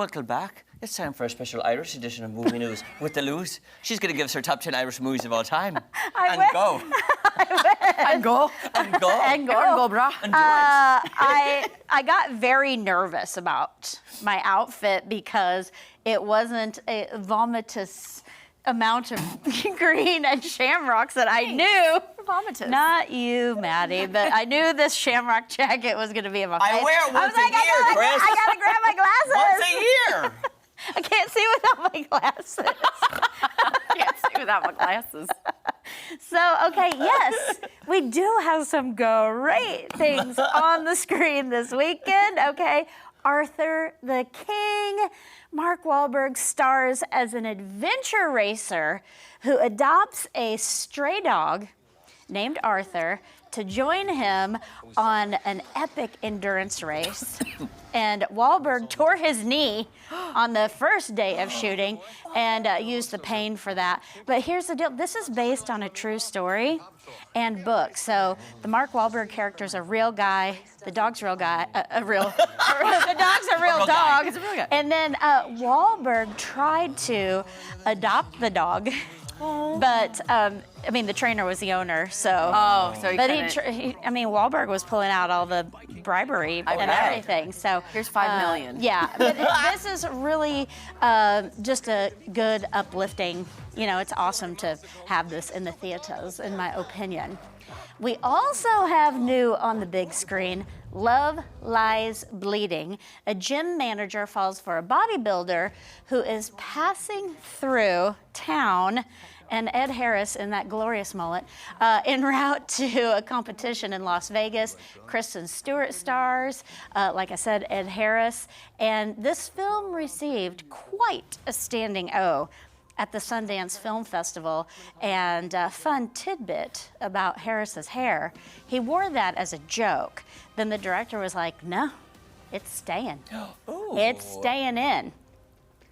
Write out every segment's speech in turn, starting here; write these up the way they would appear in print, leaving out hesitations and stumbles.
Welcome back. It's time for a special Irish edition of Movie News with the Louz. She's going to give us her top 10 Irish movies of all time. Go. And go. And go. And go, brah. And do it. I got very nervous about my outfit because it wasn't a vomitous amount of green and shamrocks that I knew. Vomitous. Not you, Maddie, but I knew this shamrock jacket was going to be in my face. I wear it once a year, Chris. I got to grab my glasses. Once a year. I can't see without my glasses. Can't see without my glasses. So, okay, yes, we do have some great things on the screen this weekend, okay? Arthur the King. Mark Wahlberg stars as an adventure racer who adopts a stray dog named Arthur to join him on an epic endurance race. And Wahlberg tore his knee on the first day of shooting and used the pain for that. But here's the deal. This is based on a true story and book. So the Mark Wahlberg character is a real guy. The dog's a real guy. The dog's a real dog. It's a real guy. And then Wahlberg tried to adopt the dog. But, I mean, the trainer was the owner, so. Oh, so But Wahlberg was pulling out all the bribery and everything, so. Here's $5 million. Yeah, but this is really just a good, uplifting, it's awesome to have this in the theaters, in my opinion. We also have new on the big screen, Love Lies Bleeding. A gym manager falls for a bodybuilder who is passing through town, and Ed Harris in that glorious mullet, en route to a competition in Las Vegas. Kristen Stewart stars, like I said, Ed Harris. And this film received quite a standing O at the Sundance Film Festival. And a fun tidbit about Harris's hair, he wore that as a joke. Then the director was like, no, it's staying. Ooh. It's staying in.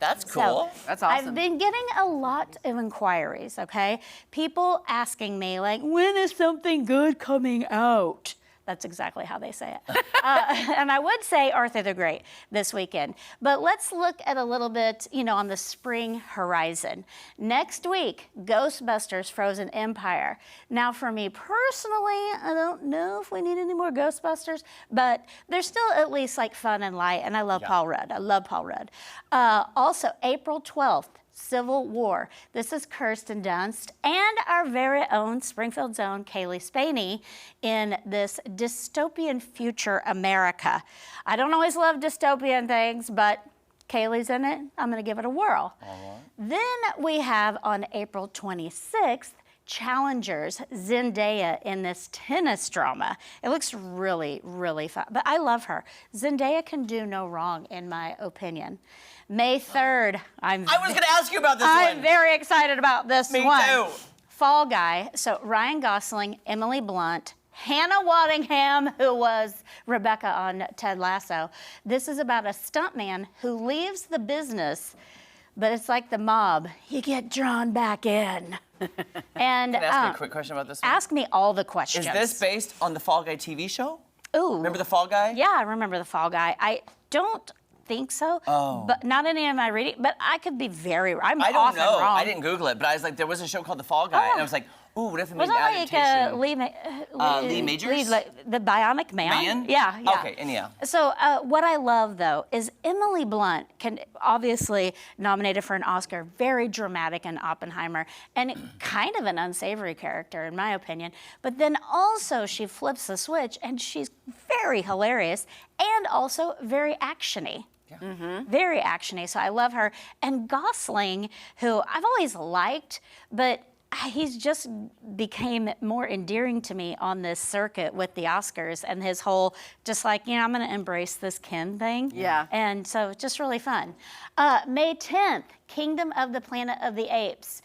That's cool. So, That's awesome. I've been getting a lot of inquiries, okay? People asking me, like, when is something good coming out? That's exactly how they say it. And I would say Arthur the Great this weekend. But let's look at a little bit, on the spring horizon. Next week, Ghostbusters Frozen Empire. Now, for me personally, I don't know if we need any more Ghostbusters, but they're still at least like fun and light, and I love Paul Rudd. I love Paul Rudd. Also, April 12th, Civil War. This is Kirsten Dunst and our very own Springfield's own Kaylee Spaney in this dystopian future America. I don't always love dystopian things, but Kaylee's in it. I'm going to give it a whirl. Then we have on April 26th, Challengers, Zendaya in this tennis drama. It looks really, really fun, but I love her. Zendaya can do no wrong, in my opinion. May 3rd, I was going to ask you about this one. I'm very excited about this one. Me too. Fall Guy, so Ryan Gosling, Emily Blunt, Hannah Waddingham, who was Rebecca on Ted Lasso. This is about a stuntman who leaves the business, but it's like the mob. You get drawn back in. And Can I ask you a quick question about this one? ask me all the questions. Is this based on the Fall Guy TV show? Ooh. Remember the Fall Guy? Yeah, I remember the Fall Guy. I don't think so, but not any of my reading, but I could be I'm I don't often know. wrong. I didn't Google it, but I was like, there was a show called The Fall Guy, and I was like, ooh, what if it made Was an that adaptation? Lee Majors? the Bionic Man? Yeah. Okay, and yeah. So what I love, though, is Emily Blunt can obviously nominated for an Oscar, very dramatic in Oppenheimer, and kind of an unsavory character, in my opinion. But then also she flips the switch, and she's very hilarious and also very actiony. Yeah. Very actiony, so I love her. And Gosling, who I've always liked, but he's just became more endearing to me on this circuit with the Oscars and his whole, just like, I'm going to embrace this Ken thing. Yeah. And so just really fun. May 10th, Kingdom of the Planet of the Apes.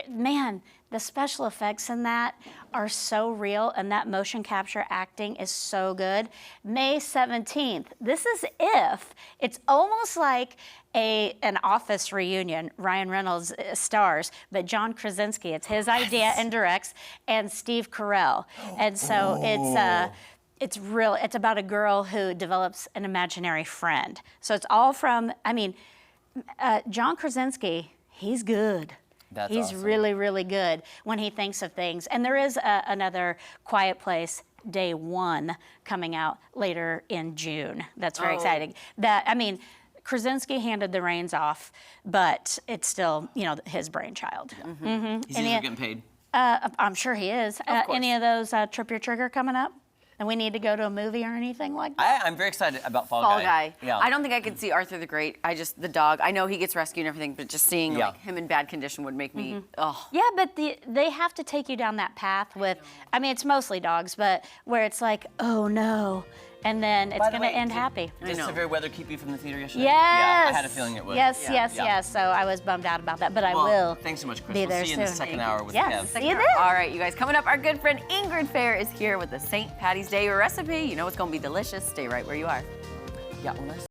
Man, the special effects in that are so real, and that motion capture acting is so good. May 17th, this is If. It's almost like an Office reunion. Ryan Reynolds stars, but John Krasinski, it's his idea and directs, and Steve Carell. And so it's about a girl who develops an imaginary friend. So it's all from, John Krasinski, he's good. He's awesome. really, really good when he thinks of things. And there is another Quiet Place Day 1 coming out later in June. That's very exciting. Krasinski handed the reins off, but it's still, his brainchild. He's either getting paid. I'm sure he is. Any of those Trip Your Trigger coming up? And we need to go to a movie or anything like that? I'm very excited about Fall Guy. Yeah. I don't think I could see Arthur the Great. The dog. I know he gets rescued and everything, but just seeing like him in bad condition would make me. Oh. Yeah, but they have to take you down that path with. It's mostly dogs, but where it's like, oh no, and then it's going to end happy. Did severe weather keep you from the theater yesterday? Yes. Yeah, I had a feeling it would. Yes. So I was bummed out about that, but I will. Thanks so much, Chris. Be We'll there see you in the soon. second hour with Yes. Kev. See you then. All right, you guys. Coming up, our good friend Ingrid Fair is here with the St. Patty's Day recipe. You know it's going to be delicious. Stay right where you are. Yeah, well, nice.